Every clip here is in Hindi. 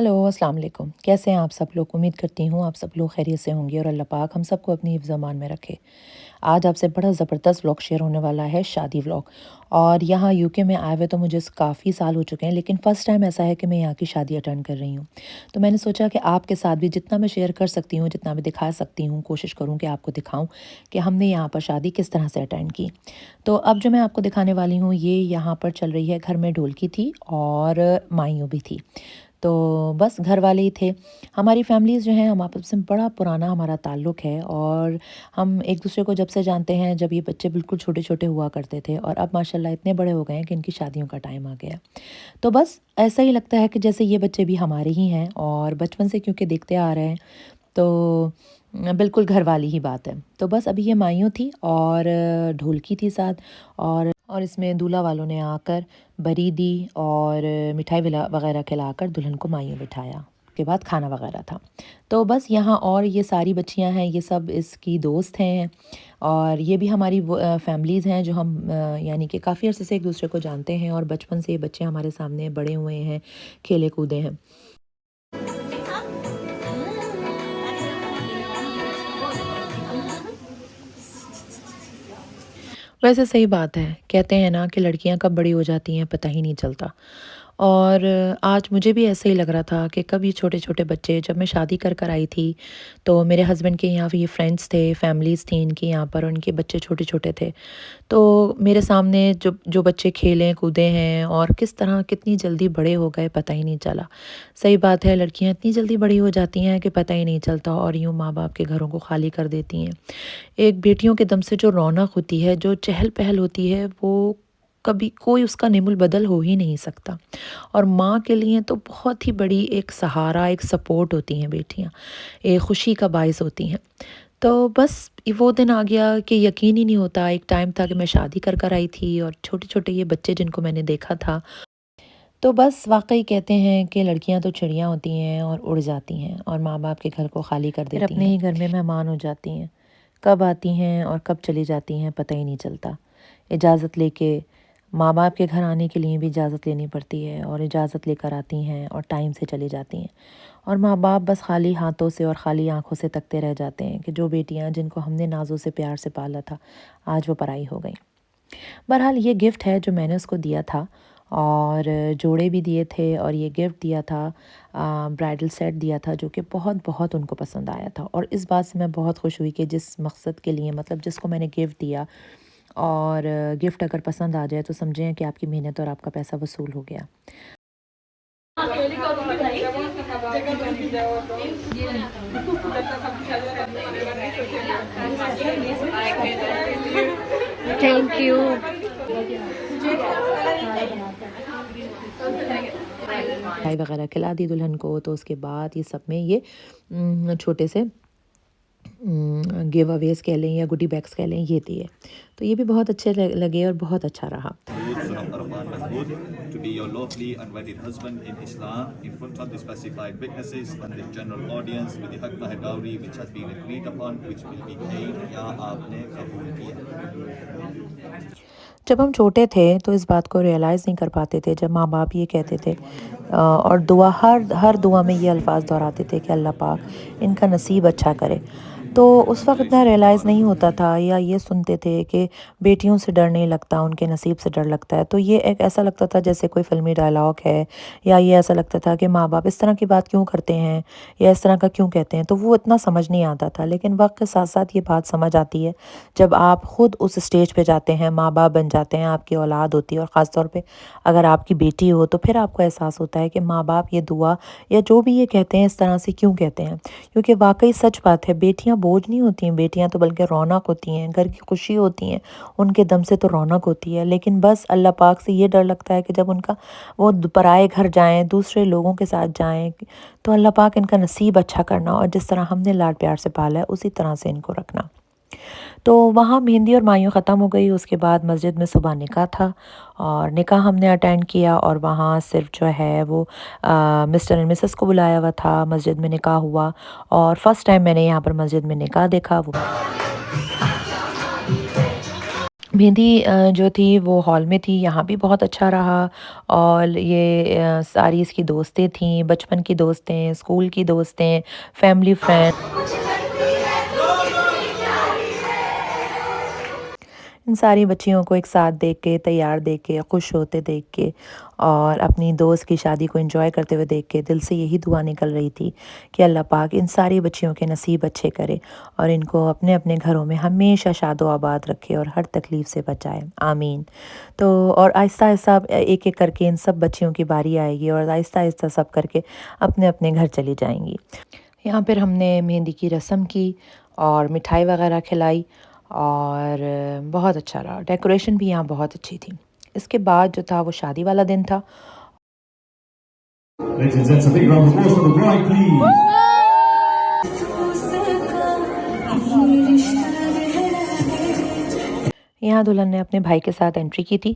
हेलो, अस्सलाम वालेकुम। कैसे हैं आप सब लोग? उम्मीद करती हूँ आप सब लोग खैरियत से होंगे और अल्लाह पाक हम सबको अपनी हिफ्ज़ अमान में रखे। आज आपसे बड़ा ज़बरदस्त व्लॉग शेयर होने वाला है, शादी व्लॉग। और यहाँ यूके में आए हुए तो मुझे काफ़ी साल हो चुके हैं, लेकिन फ़र्स्ट टाइम ऐसा है कि मैं यहाँ की शादी अटेंड कर रही हूँ। तो मैंने सोचा कि आपके साथ भी जितना मैं शेयर कर सकती हूँ, जितना मैं दिखा सकती हूँ, कोशिश करूँ कि आपको दिखाऊँ कि हमने यहाँ पर शादी किस तरह से अटेंड की। तो अब जो मैं आपको दिखाने वाली हूँ, ये यहाँ पर चल रही है, घर में ढोलकी थी और माइयों भी थी। तो बस घर वाले ही थे। हमारी फैमिलीज़ जो हैं, हम आपस में बड़ा पुराना हमारा ताल्लुक़ है और हम एक-दूसरे को जब से जानते हैं, जब ये बच्चे बिल्कुल छोटे-छोटे हुआ करते थे और अब माशाल्लाह इतने बड़े हो गए हैं कि इनकी शादियों का टाइम आ गया। तो बस ऐसा ही लगता है कि जैसे ये बच्चे भी हमारे ही हैं और बचपन से क्योंकि देखते आ रहे हैं, तो बिल्कुल घर वाली ही बात है। तो बस अभी ये माइयों थी और ढोलकी थी साथ और इसमें दूल्हा वालों ने आकर बरी दी और मिठाई विला वगैरह खिलाकर दुल्हन को माइयों बिठाया। उसके बाद खाना वगैरह था। तो बस यहाँ और ये सारी बच्चियाँ हैं, ये सब इसकी दोस्त हैं और ये भी हमारी फैमिलीज़ हैं जो हम यानी कि काफ़ी अर्से से एक-दूसरे को जानते हैं और बचपन से ये बच्चे हमारे सामने बड़े हुए हैं, खेले कूदे हैं। वैसे सही बात है। कहते हैं ना कि लड़कियाँ कब बड़ी हो जाती हैं पता ही नहीं चलता। और आज मुझे भी ऐसे ही लग रहा था कि कब ये छोटे-छोटे बच्चे जब मैं शादी कर आई थी, तो मेरे हस्बैंड के यहाँ ये फ्रेंड्स थे, फैमिलीज़ थी इनकी यहाँ पर, उनके बच्चे छोटे-छोटे थे। तो मेरे सामने जो जो बच्चे खेले कूदे हैं और किस तरह कितनी जल्दी बड़े हो गए पता ही नहीं चला। सही बात है, लड़कियाँ इतनी जल्दी बड़ी हो जाती हैं कि पता ही नहीं चलता और यूँ माँ-बाप के घरों को खाली कर देती हैं। एक बेटियों के दम से जो रौनक होती है, जो चहल-पहल होती है, वो कभी कोई उसका निमुल बदल हो ही नहीं सकता। और माँ के लिए तो बहुत ही बड़ी एक सहारा, एक सपोर्ट होती हैं बेटियाँ, एक खुशी का बायस होती हैं। तो बस वो दिन आ गया कि यकीन ही नहीं होता, एक टाइम था कि मैं शादी कर आई थी और छोटे-छोटे ये बच्चे जिनको मैंने देखा था, तो बस वाक़ई कहते हैं कि लड़कियाँ तो चिड़िया होती हैं और उड़ जाती हैं और माँ-बाप के घर को खाली कर देती हैं। फिर अपने ही घर में मेहमान हो जाती हैं। कब आती हैं और कब चली जाती हैं पता ही नहीं चलता। इजाज़त लेके माँ-बाप के घर आने के लिए भी इजाज़त लेनी पड़ती है और इजाज़त लेकर आती हैं और टाइम से चली जाती हैं। और माँ-बाप बस खाली हाथों से और खाली आँखों से तकते रह जाते हैं कि जो बेटियाँ जिनको हमने नाज़ों से प्यार से पाला था, आज वो पराई हो गईं। बहरहाल ये गिफ्ट है जो मैंने उसको दिया था और जोड़े भी दिए थे और ये गिफ्ट दिया था, ब्राइडल सेट दिया था जो कि बहुत-बहुत उनको पसंद आया था। और इस बात से मैं बहुत खुश हुई कि जिस मकसद के लिए मतलब जिसको मैंने गिफ्ट दिया और गिफ्ट अगर पसंद आ जाए तो समझें कि आपकी मेहनत और आपका पैसा वसूल हो गया। Thank you. मिठाई वगैरह खिला दी दुल्हन को, तो उसके बाद ये सब में ये छोटे से गिव अवेज़ कह लें या गुडी बैग्स कह लें, ये दिए। तो ये भी बहुत अच्छे लगे और बहुत अच्छा रहा। Son of Arafat Mahmoud, to be your lawfully unwedded husband in Islam in front of the specified witnesses and the general audience with the haq dowry which has been agreed upon, which will be paid. या आपने कबूल किया। जब हम छोटे थे तो इस बात को रियलाइज़ नहीं कर पाते थे जब माँ-बाप ये कहते थे और दुआ हर हर दुआ में ये अल्फ़ाज़ दोहराते थे कि अल्लाह पाक इनका नसीब अच्छा करे। तो उस वक़्त इतना रियलाइज़ नहीं होता था या ये सुनते थे कि बेटियों से डर नहीं लगता, उनके नसीब से डर लगता है। तो ये एक ऐसा लगता था जैसे कोई फ़िल्मी डायलॉग है या ये ऐसा लगता था कि माँ-बाप इस तरह की बात क्यों करते हैं या इस तरह का क्यों कहते हैं। तो वो इतना समझ नहीं आता था, लेकिन वक़्त के साथ-साथ ये बात समझ आती है जब आप खुद उस स्टेज पे जाते हैं, माँ-बाप बन जाते हैं, आपकी औलाद होती है और ख़ास तौर पे अगर आपकी बेटी हो, तो फिर आपको एहसास होता है कि माँ-बाप ये दुआ या जो भी ये कहते हैं इस तरह से क्यों कहते हैं। क्योंकि वाक़ई सच बात है, बेटियाँ बोझ नहीं होती हैं, बेटियाँ तो बल्कि रौनक होती हैं, घर की खुशी होती हैं, उनके दम से तो रौनक होती है। लेकिन बस अल्लाह पाक से ये डर लगता है कि जब उनका वो पराए घर जाएँ, दूसरे लोगों के साथ जाएँ, तो अल्लाह पाक इनका नसीब अच्छा करना और जिस तरह हमने लाड प्यार से पाला है, उसी तरह से इनको रखना। तो वहाँ मेहंदी और मायूं ख़त्म हो गई, उसके बाद मस्जिद में सुबह निकाह था और निकाह हमने अटेंड किया और वहाँ सिर्फ जो है वो मिस्टर एंड मिसेस को बुलाया हुआ था, मस्जिद में निकाह हुआ और फर्स्ट टाइम मैंने यहाँ पर मस्जिद में निकाह देखा। वो मेहंदी जो थी वो हॉल में थी, यहाँ भी बहुत अच्छा रहा। और ये सारी इसकी दोस्तें थीं, बचपन की दोस्तें, स्कूल की दोस्तें, फैमिली फ्रेंड। इन सारी बच्चियों को एक साथ देख के, तैयार देख के, खुश होते देख के और अपनी दोस्त की शादी को एंजॉय करते हुए देख के दिल से यही दुआ निकल रही थी कि अल्लाह पाक इन सारी बच्चियों के नसीब अच्छे करे और इनको अपने-अपने घरों में हमेशा शादो आबाद रखे और हर तकलीफ़ से बचाए। आमीन। तो और आहिस्ता-आहिस्ता अब एक-एक करके इन सब बच्चियों की बारी आएगी और आहिस्ता-आहिस्ता सब करके अपने-अपने घर चली जाएँगी। यहाँ फिर हमने मेहंदी की रस्म की और मिठाई वगैरह खिलाई और बहुत अच्छा रहा। डेकोरेशन भी यहाँ बहुत अच्छी थी। इसके बाद जो था वो शादी वाला दिन था। Ladies and gents, a big round of applause for the bride, please. यहाँ दुल्हन ने अपने भाई के साथ एंट्री की थी।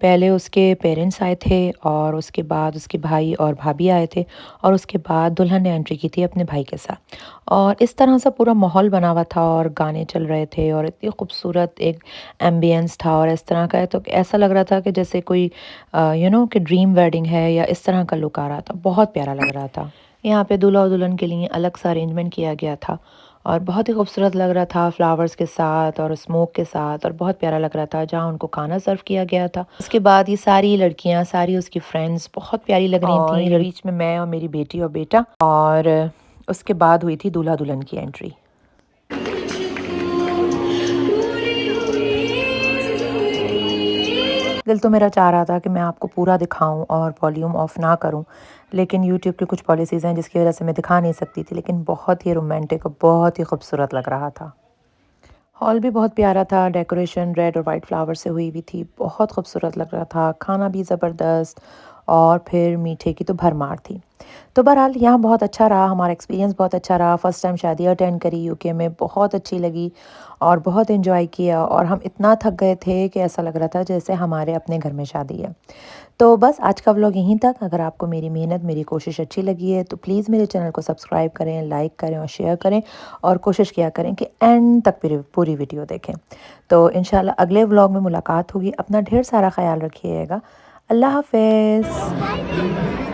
पहले उसके पेरेंट्स आए थे और उसके बाद उसके भाई और भाभी आए थे और उसके बाद दुल्हन ने एंट्री की थी अपने भाई के साथ। और इस तरह से पूरा माहौल बना हुआ था और गाने चल रहे थे और इतनी खूबसूरत एक एम्बियंस था और इस तरह का है तो ऐसा लग रहा था कि जैसे कोई कि ड्रीम वेडिंग है या इस तरह का लुक आ रहा था। बहुत प्यारा लग रहा था। यहाँ पे दूल्हा और दुल्हन के लिए अलग सा अरेंजमेंट किया गया था और बहुत ही खूबसूरत लग रहा था फ्लावर्स के साथ और स्मोक के साथ और बहुत प्यारा लग रहा था जहाँ उनको खाना सर्व किया गया था। उसके बाद ये सारी लड़कियाँ, सारी उसकी फ्रेंड्स बहुत प्यारी लग रही थीं। बीच में मैं और मेरी बेटी और बेटा और उसके बाद हुई थी दूल्हा दुल्हन की एंट्री। दिल तो मेरा चाह रहा था कि मैं आपको पूरा दिखाऊं और वॉल्यूम ऑफ ना करूं, लेकिन यूट्यूब की कुछ पॉलिसीज़ हैं जिसकी वजह से मैं दिखा नहीं सकती थी, लेकिन बहुत ही रोमांटिक और बहुत ही खूबसूरत लग रहा था। हॉल भी बहुत प्यारा था, डेकोरेशन रेड और वाइट फ्लावर से हुई हुई थी, बहुत खूबसूरत लग रहा था, खाना भी ज़बरदस्त और फिर मीठे की तो भरमार थी। तो बहरहाल यहाँ बहुत अच्छा रहा, हमारा एक्सपीरियंस बहुत अच्छा रहा। फर्स्ट टाइम शादी अटेंड करी यूके में, बहुत अच्छी लगी और बहुत एंजॉय किया और हम इतना थक गए थे कि ऐसा लग रहा था जैसे हमारे अपने घर में शादी है। तो बस आज का व्लॉग यहीं तक। अगर आपको मेरी मेहनत, मेरी कोशिश अच्छी लगी है तो प्लीज़ मेरे चैनल को सब्सक्राइब करें, लाइक करें और शेयर करें और कोशिश किया करें कि एंड तक पूरी वीडियो देखें। तो इंशाल्लाह अगले व्लॉग में मुलाकात होगी। अपना ढेर सारा ख्याल रखिएगा। अल्लाह हाफ़िज़।